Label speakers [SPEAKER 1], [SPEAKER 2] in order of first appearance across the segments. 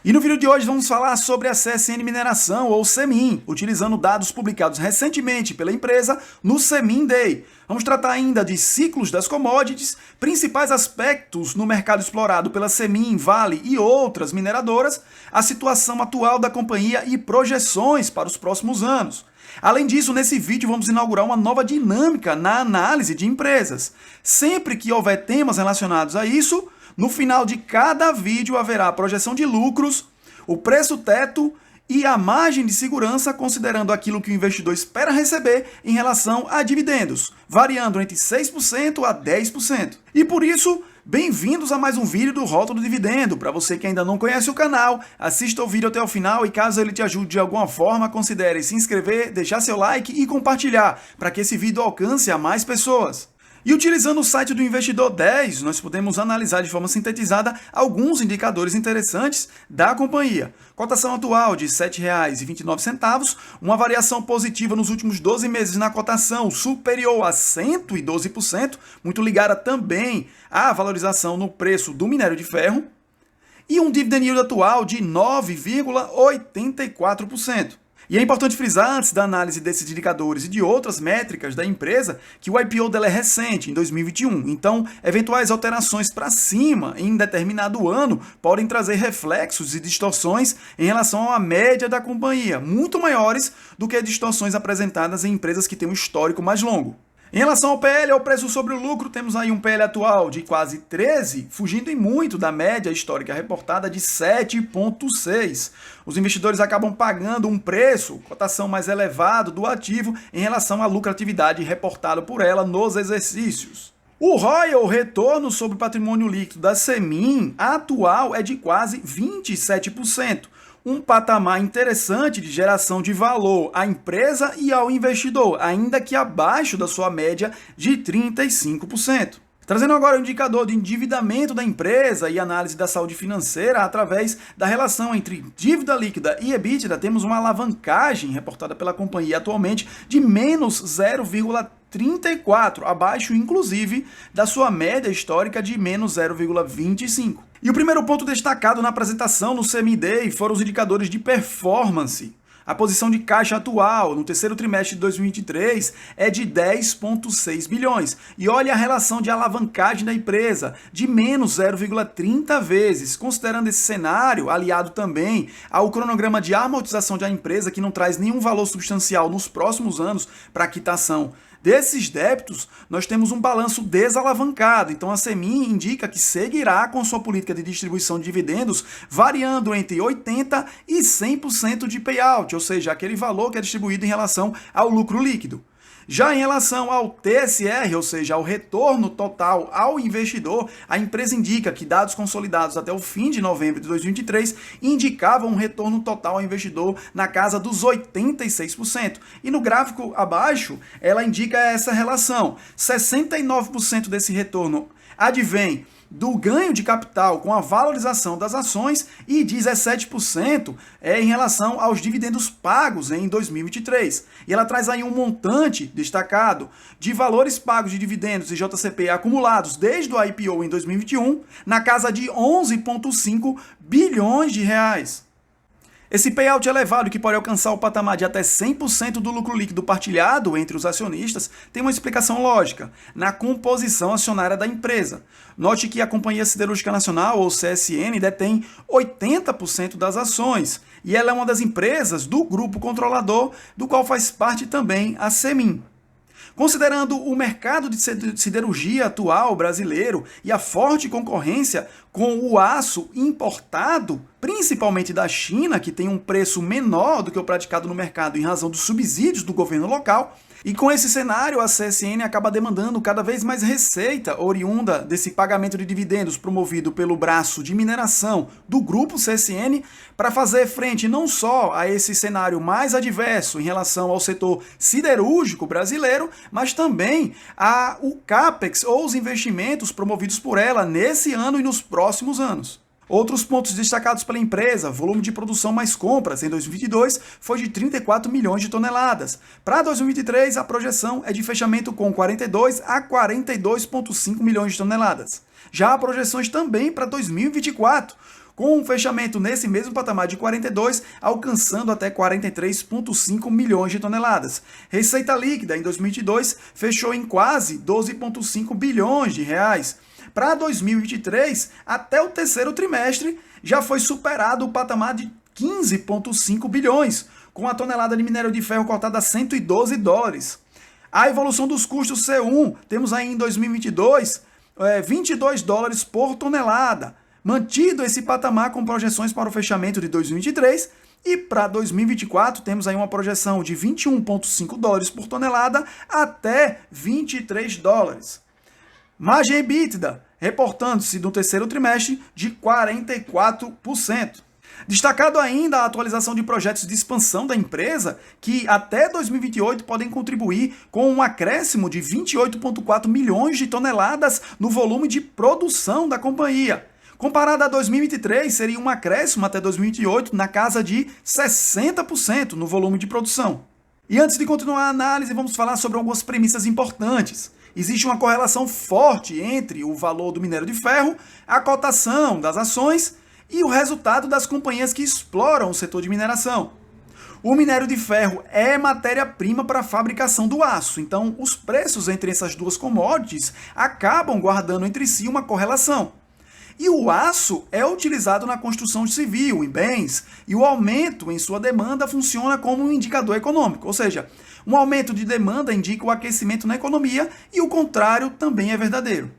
[SPEAKER 1] E no vídeo de hoje vamos falar sobre a CSN Mineração, ou CEMIN, utilizando dados publicados recentemente pela empresa no CEMIN Day. Vamos tratar ainda de ciclos das commodities, principais aspectos no mercado explorado pela CEMIN, Vale e outras mineradoras, a situação atual da companhia e projeções para os próximos anos. Além disso, nesse vídeo vamos inaugurar uma nova dinâmica na análise de empresas. Sempre que houver temas relacionados a isso, no final de cada vídeo haverá a projeção de lucros, o preço teto e a margem de segurança, considerando aquilo que o investidor espera receber em relação a dividendos, variando entre 6% a 10%. E por isso, bem-vindos a mais um vídeo do Rótulo Dividendo. Para você que ainda não conhece o canal, assista o vídeo até o final e caso ele te ajude de alguma forma, considere se inscrever, deixar seu like e compartilhar, para que esse vídeo alcance a mais pessoas. E utilizando o site do Investidor 10, nós podemos analisar de forma sintetizada alguns indicadores interessantes da companhia. Cotação atual de R$ 7,29, uma variação positiva nos últimos 12 meses na cotação superior a 112%, muito ligada também à valorização no preço do minério de ferro, e um dividend yield atual de 9,84%. E é importante frisar, antes da análise desses indicadores e de outras métricas da empresa, que o IPO dela é recente, em 2021. Então, eventuais alterações para cima em determinado ano podem trazer reflexos e distorções em relação à média da companhia, muito maiores do que distorções apresentadas em empresas que têm um histórico mais longo. Em relação ao PL, ao preço sobre o lucro, temos aí um PL atual de quase 13, fugindo em muito da média histórica reportada de 7,6. Os investidores acabam pagando um preço, cotação mais elevado do ativo em relação à lucratividade reportada por ela nos exercícios. O ROI, ou retorno sobre o patrimônio líquido da CEMIN, atual é de quase 27%. Um patamar interessante de geração de valor à empresa e ao investidor, ainda que abaixo da sua média de 35%. Trazendo agora o indicador de endividamento da empresa e análise da saúde financeira através da relação entre dívida líquida e EBITDA, temos uma alavancagem reportada pela companhia atualmente de menos 0,34, abaixo inclusive da sua média histórica de menos 0,25. E o primeiro ponto destacado na apresentação no CEMIN Day foram os indicadores de performance. A posição de caixa atual no terceiro trimestre de 2023 é de 10,6 bilhões. E olha a relação de alavancagem da empresa, de menos 0,30 vezes, considerando esse cenário, aliado também ao cronograma de amortização da empresa, que não traz nenhum valor substancial nos próximos anos para a quitação desses débitos, nós temos um balanço desalavancado. Então a CEMIN indica que seguirá com sua política de distribuição de dividendos variando entre 80% e 100% de payout, ou seja, aquele valor que é distribuído em relação ao lucro líquido. Já em relação ao TSR, ou seja, ao retorno total ao investidor, a empresa indica que dados consolidados até o fim de novembro de 2023 indicavam um retorno total ao investidor na casa dos 86%. E no gráfico abaixo, ela indica essa relação. 69% desse retorno advém do ganho de capital com a valorização das ações e 17% em relação aos dividendos pagos em 2023. E ela traz aí um montante destacado de valores pagos de dividendos e JCP acumulados desde o IPO em 2021 na casa de 11,5 bilhões de reais. Esse payout elevado, que pode alcançar o patamar de até 100% do lucro líquido partilhado entre os acionistas, tem uma explicação lógica na composição acionária da empresa. Note que a Companhia Siderúrgica Nacional, ou CSN, detém 80% das ações e ela é uma das empresas do grupo controlador, do qual faz parte também a CEMIN. Considerando o mercado de siderurgia atual brasileiro e a forte concorrência com o aço importado, principalmente da China, que tem um preço menor do que o praticado no mercado em razão dos subsídios do governo local, e com esse cenário a CSN acaba demandando cada vez mais receita oriunda desse pagamento de dividendos promovido pelo braço de mineração do grupo CSN para fazer frente não só a esse cenário mais adverso em relação ao setor siderúrgico brasileiro, mas também ao CAPEX ou os investimentos promovidos por ela nesse ano e nos próximos anos. Outros pontos destacados pela empresa: volume de produção mais compras em 2022 foi de 34 milhões de toneladas. Para 2023, a projeção é de fechamento com 42 a 42,5 milhões de toneladas. Já há projeções também para 2024, com um fechamento nesse mesmo patamar de 42, alcançando até 43,5 milhões de toneladas. Receita líquida em 2022 fechou em quase 12,5 bilhões de reais. Para 2023, até o terceiro trimestre, já foi superado o patamar de 15,5 bilhões, com a tonelada de minério de ferro cotada a $112. A evolução dos custos C1, temos aí em 2022, $22 por tonelada, mantido esse patamar com projeções para o fechamento de 2023, e para 2024 temos aí uma projeção de $21,5 por tonelada até $23. Margem EBITDA, reportando-se no terceiro trimestre de 44%. Destacado ainda a atualização de projetos de expansão da empresa, que até 2028 podem contribuir com um acréscimo de 28,4 milhões de toneladas no volume de produção da companhia. Comparado a 2023, seria um acréscimo até 2028 na casa de 60% no volume de produção. E antes de continuar a análise, vamos falar sobre algumas premissas importantes. Existe uma correlação forte entre o valor do minério de ferro, a cotação das ações e o resultado das companhias que exploram o setor de mineração. O minério de ferro é matéria-prima para a fabricação do aço, então os preços entre essas duas commodities acabam guardando entre si uma correlação. E o aço é utilizado na construção civil, em bens, e o aumento em sua demanda funciona como um indicador econômico, ou seja, um aumento de demanda indica o aquecimento na economia e o contrário também é verdadeiro.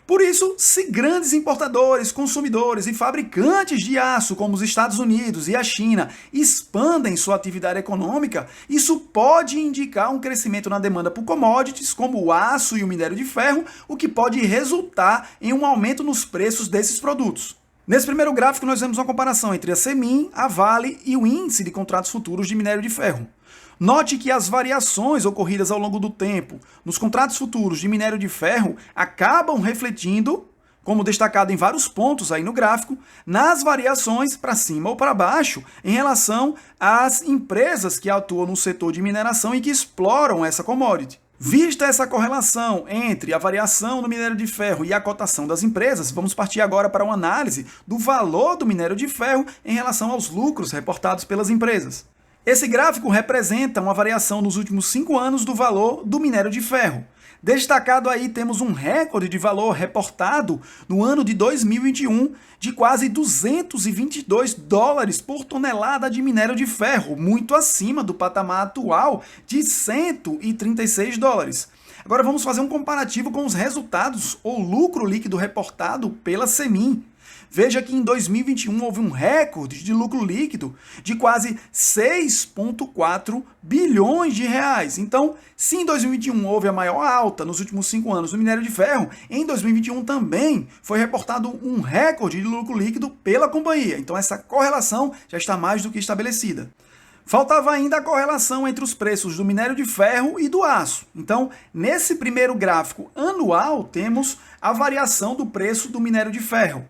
[SPEAKER 1] Por isso, se grandes importadores, consumidores e fabricantes de aço, como os Estados Unidos e a China, expandem sua atividade econômica, isso pode indicar um crescimento na demanda por commodities, como o aço e o minério de ferro, o que pode resultar em um aumento nos preços desses produtos. Nesse primeiro gráfico, nós vemos uma comparação entre a Semin, a Vale e o índice de contratos futuros de minério de ferro. Note que as variações ocorridas ao longo do tempo nos contratos futuros de minério de ferro acabam refletindo, como destacado em vários pontos aí no gráfico, nas variações para cima ou para baixo em relação às empresas que atuam no setor de mineração e que exploram essa commodity. Vista essa correlação entre a variação do minério de ferro e a cotação das empresas, vamos partir agora para uma análise do valor do minério de ferro em relação aos lucros reportados pelas empresas. Esse gráfico representa uma variação nos últimos 5 anos do valor do minério de ferro. Destacado aí temos um recorde de valor reportado no ano de 2021 de quase $222 por tonelada de minério de ferro, muito acima do patamar atual de $136. Agora vamos fazer um comparativo com os resultados ou lucro líquido reportado pela Semin. Veja que em 2021 houve um recorde de lucro líquido de quase 6,4 bilhões de reais. Então, se em 2021 houve a maior alta nos últimos 5 anos do minério de ferro, em 2021 também foi reportado um recorde de lucro líquido pela companhia. Então, essa correlação já está mais do que estabelecida. Faltava ainda a correlação entre os preços do minério de ferro e do aço. Então, nesse primeiro gráfico anual, temos a variação do preço do minério de ferro.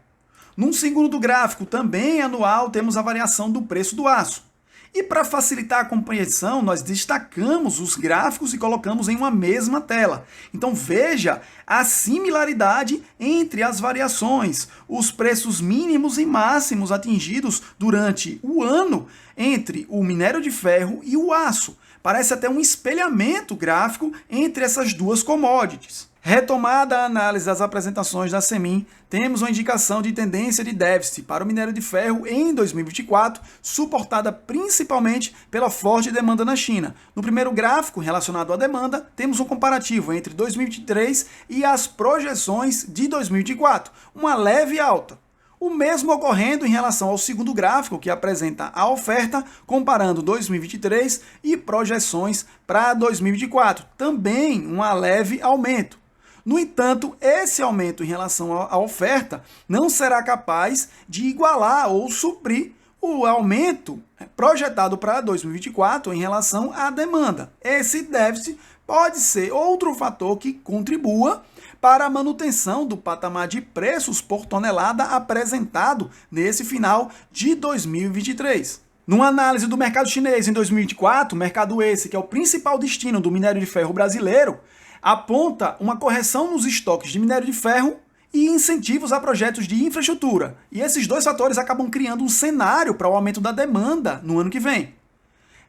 [SPEAKER 1] Num segundo gráfico, também anual, temos a variação do preço do aço. E para facilitar a compreensão, nós destacamos os gráficos e colocamos em uma mesma tela. Então veja a similaridade entre as variações, os preços mínimos e máximos atingidos durante o ano entre o minério de ferro e o aço. Parece até um espelhamento gráfico entre essas duas commodities. Retomada a análise das apresentações da Semin, temos uma indicação de tendência de déficit para o minério de ferro em 2024, suportada principalmente pela forte demanda na China. No primeiro gráfico relacionado à demanda, temos um comparativo entre 2023 e as projeções de 2024, uma leve alta. O mesmo ocorrendo em relação ao segundo gráfico, que apresenta a oferta, comparando 2023 e projeções para 2024, também um leve aumento. No entanto, esse aumento em relação à oferta não será capaz de igualar ou suprir o aumento projetado para 2024 em relação à demanda. Esse déficit pode ser outro fator que contribua para a manutenção do patamar de preços por tonelada apresentado nesse final de 2023. Numa análise do mercado chinês em 2024, mercado esse que é o principal destino do minério de ferro brasileiro, aponta uma correção nos estoques de minério de ferro e incentivos a projetos de infraestrutura. E esses dois fatores acabam criando um cenário para o aumento da demanda no ano que vem.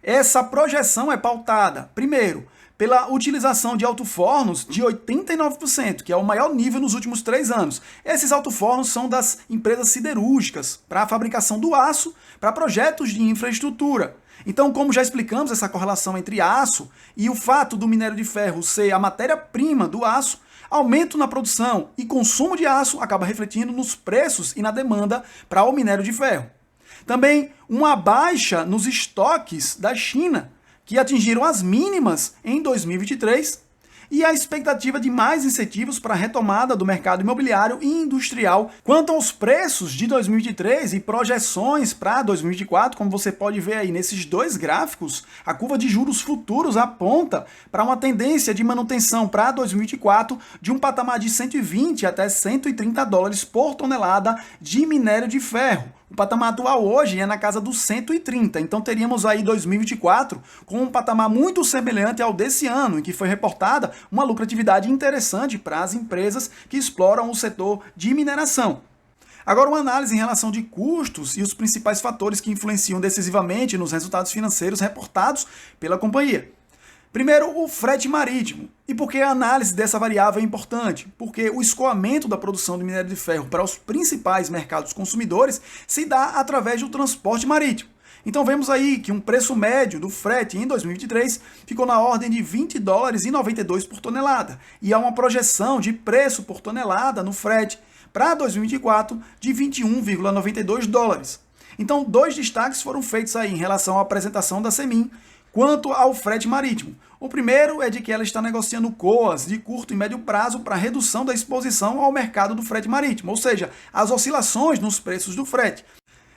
[SPEAKER 1] Essa projeção é pautada, primeiro, pela utilização de alto-fornos de 89%, que é o maior nível nos últimos 3 anos. Esses alto-fornos são das empresas siderúrgicas para a fabricação do aço para projetos de infraestrutura. Então, como já explicamos essa correlação entre aço e o fato do minério de ferro ser a matéria-prima do aço, aumento na produção e consumo de aço acaba refletindo nos preços e na demanda para o minério de ferro. Também uma baixa nos estoques da China, que atingiram as mínimas em 2023, e a expectativa de mais incentivos para a retomada do mercado imobiliário e industrial. Quanto aos preços de 2023 e projeções para 2024, como você pode ver aí nesses dois gráficos, a curva de juros futuros aponta para uma tendência de manutenção para 2024 de um patamar de 120 até 130 dólares por tonelada de minério de ferro. O patamar atual hoje é na casa dos 130, então teríamos aí 2024 com um patamar muito semelhante ao desse ano, em que foi reportada uma lucratividade interessante para as empresas que exploram o setor de mineração. Agora, uma análise em relação de custos e os principais fatores que influenciam decisivamente nos resultados financeiros reportados pela companhia. Primeiro, o frete marítimo. E por que a análise dessa variável é importante? Porque o escoamento da produção de minério de ferro para os principais mercados consumidores se dá através do transporte marítimo. Então vemos aí que um preço médio do frete em 2023 ficou na ordem de 20 dólares e 92 por tonelada. E há uma projeção de preço por tonelada no frete para 2024 de 21,92 dólares. Então, dois destaques foram feitos aí em relação à apresentação da Semin quanto ao frete marítimo. O primeiro é de que ela está negociando COAs de curto e médio prazo para redução da exposição ao mercado do frete marítimo, ou seja, as oscilações nos preços do frete.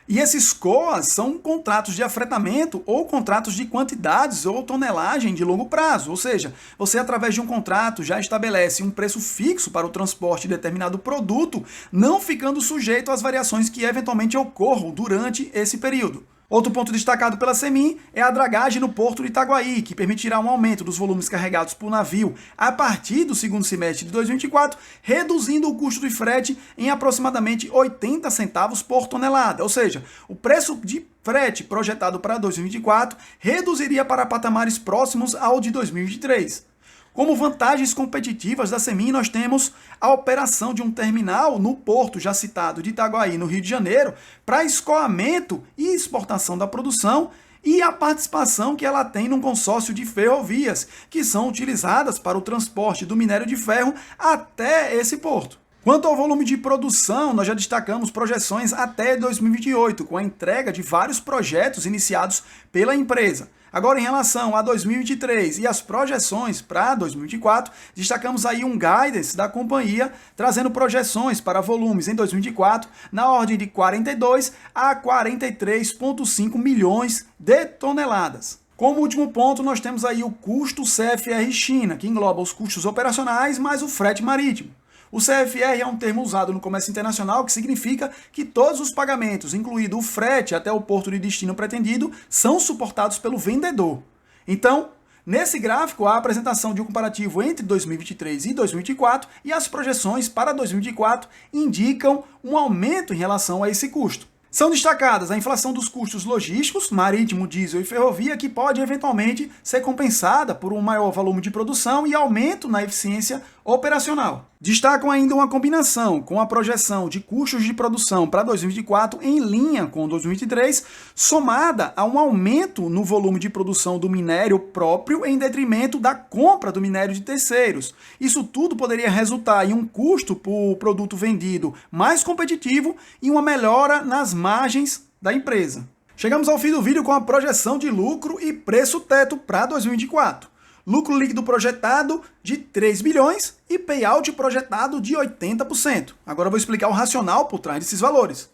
[SPEAKER 1] E esses COAs são contratos de afretamento ou contratos de quantidades ou tonelagem de longo prazo, ou seja, você através de um contrato já estabelece um preço fixo para o transporte de determinado produto, não ficando sujeito às variações que eventualmente ocorram durante esse período. Outro ponto destacado pela Semin é a dragagem no porto de Itaguaí, que permitirá um aumento dos volumes carregados por navio a partir do segundo semestre de 2024, reduzindo o custo de frete em aproximadamente 80 centavos por tonelada. Ou seja, o preço de frete projetado para 2024 reduziria para patamares próximos ao de 2023. Como vantagens competitivas da Semin, nós temos a operação de um terminal no porto já citado de Itaguaí, no Rio de Janeiro, para escoamento e exportação da produção e a participação que ela tem num consórcio de ferrovias, que são utilizadas para o transporte do minério de ferro até esse porto. Quanto ao volume de produção, nós já destacamos projeções até 2028, com a entrega de vários projetos iniciados pela empresa. Agora, em relação a 2023 e as projeções para 2024, destacamos aí um guidance da companhia, trazendo projeções para volumes em 2024 na ordem de 42 a 43,5 milhões de toneladas. Como último ponto, nós temos aí o custo CFR China, que engloba os custos operacionais mais o frete marítimo. O CFR é um termo usado no comércio internacional que significa que todos os pagamentos, incluído o frete até o porto de destino pretendido, são suportados pelo vendedor. Então, nesse gráfico, há a apresentação de um comparativo entre 2023 e 2024 e as projeções para 2024 indicam um aumento em relação a esse custo. São destacadas a inflação dos custos logísticos, marítimo, diesel e ferrovia, que pode eventualmente ser compensada por um maior volume de produção e aumento na eficiência operacional. Destacam ainda uma combinação com a projeção de custos de produção para 2024 em linha com 2023, somada a um aumento no volume de produção do minério próprio em detrimento da compra do minério de terceiros. Isso tudo poderia resultar em um custo por produto vendido mais competitivo e uma melhora nas margens da empresa. Chegamos ao fim do vídeo com a projeção de lucro e preço teto para 2024. Lucro líquido projetado de 3 bilhões e payout projetado de 80%. Agora eu vou explicar o racional por trás desses valores.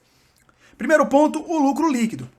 [SPEAKER 1] Primeiro ponto, o lucro líquido.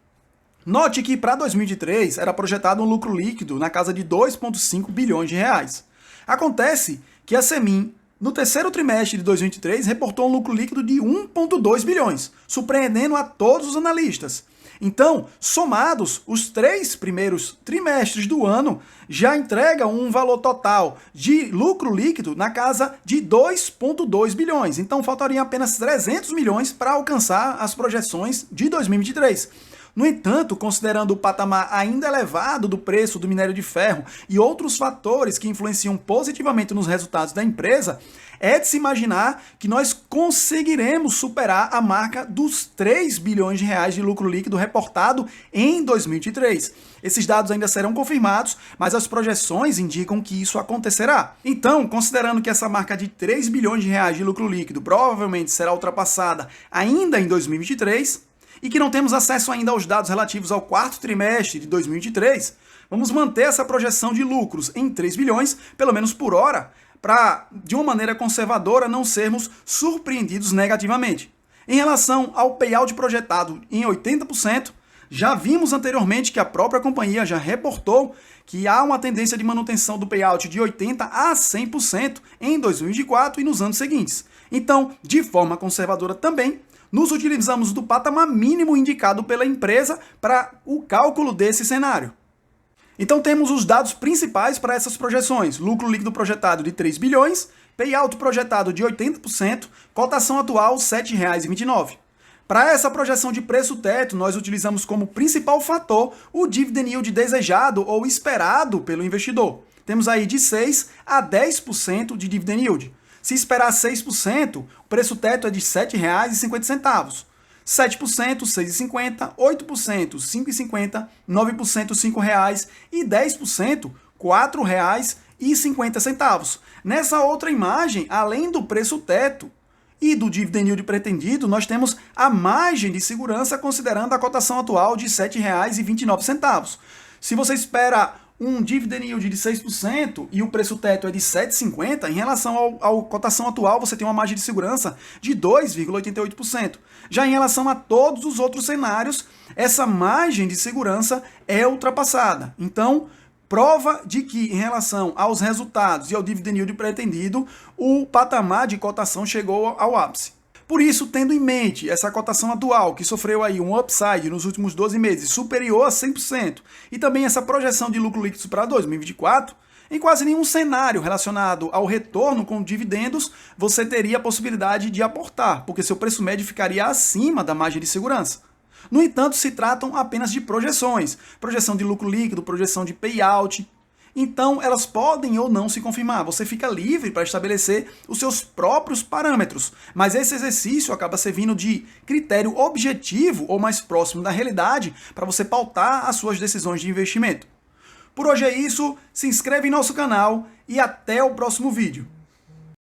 [SPEAKER 1] Note que para 2023 era projetado um lucro líquido na casa de 2,5 bilhões de reais. Acontece que a Semin No terceiro trimestre de 2023, reportou um lucro líquido de 1,2 bilhões, surpreendendo a todos os analistas. Então, somados, os 3 primeiros trimestres do ano já entregam um valor total de lucro líquido na casa de 2,2 bilhões. Então, faltariam apenas 300 milhões para alcançar as projeções de 2023. No entanto, considerando o patamar ainda elevado do preço do minério de ferro e outros fatores que influenciam positivamente nos resultados da empresa, é de se imaginar que nós conseguiremos superar a marca dos 3 bilhões de reais de lucro líquido reportado em 2023. Esses dados ainda serão confirmados, mas as projeções indicam que isso acontecerá. Então, considerando que essa marca de 3 bilhões de reais de lucro líquido provavelmente será ultrapassada ainda em 2023, e que não temos acesso ainda aos dados relativos ao quarto trimestre de 2023, vamos manter essa projeção de lucros em 3 bilhões, pelo menos por hora, para, de uma maneira conservadora, não sermos surpreendidos negativamente. Em relação ao payout projetado em 80%, já vimos anteriormente que a própria companhia já reportou que há uma tendência de manutenção do payout de 80% a 100% em 2024 e nos anos seguintes. Então, de forma conservadora também, nos utilizamos do patamar mínimo indicado pela empresa para o cálculo desse cenário. Então temos os dados principais para essas projeções: lucro líquido projetado de 3 bilhões, payout projetado de 80%, cotação atual R$ 7,29. Para essa projeção de preço teto, nós utilizamos como principal fator o dividend yield desejado ou esperado pelo investidor. Temos aí de 6% a 10% de dividend yield. Se esperar 6%, o preço teto é de R$ 7,50. 7%, R$ 6,50, 8%, R$ 5,50, 9%, R$ 5,00 e 10%, R$ 4,50. Nessa outra imagem, além do preço teto e do dividend yield pretendido, nós temos a margem de segurança considerando a cotação atual de R$ 7,29. Se você espera um dividend yield de 6% e o preço teto é de 7,50, em relação à cotação atual, você tem uma margem de segurança de 2,88%. Já em relação a todos os outros cenários, essa margem de segurança é ultrapassada. Então, prova de que, em relação aos resultados e ao dividend yield pretendido, o patamar de cotação chegou ao ápice. Por isso, tendo em mente essa cotação atual, que sofreu aí um upside nos últimos 12 meses superior a 100%, e também essa projeção de lucro líquido para 2024, em quase nenhum cenário relacionado ao retorno com dividendos, você teria a possibilidade de aportar, porque seu preço médio ficaria acima da margem de segurança. No entanto, se tratam apenas de projeções, projeção de lucro líquido, projeção de payout. Então, elas podem ou não se confirmar. Você fica livre para estabelecer os seus próprios parâmetros, mas esse exercício acaba servindo de critério objetivo ou mais próximo da realidade para você pautar as suas decisões de investimento. Por hoje é isso, se inscreve em nosso canal e até o próximo vídeo.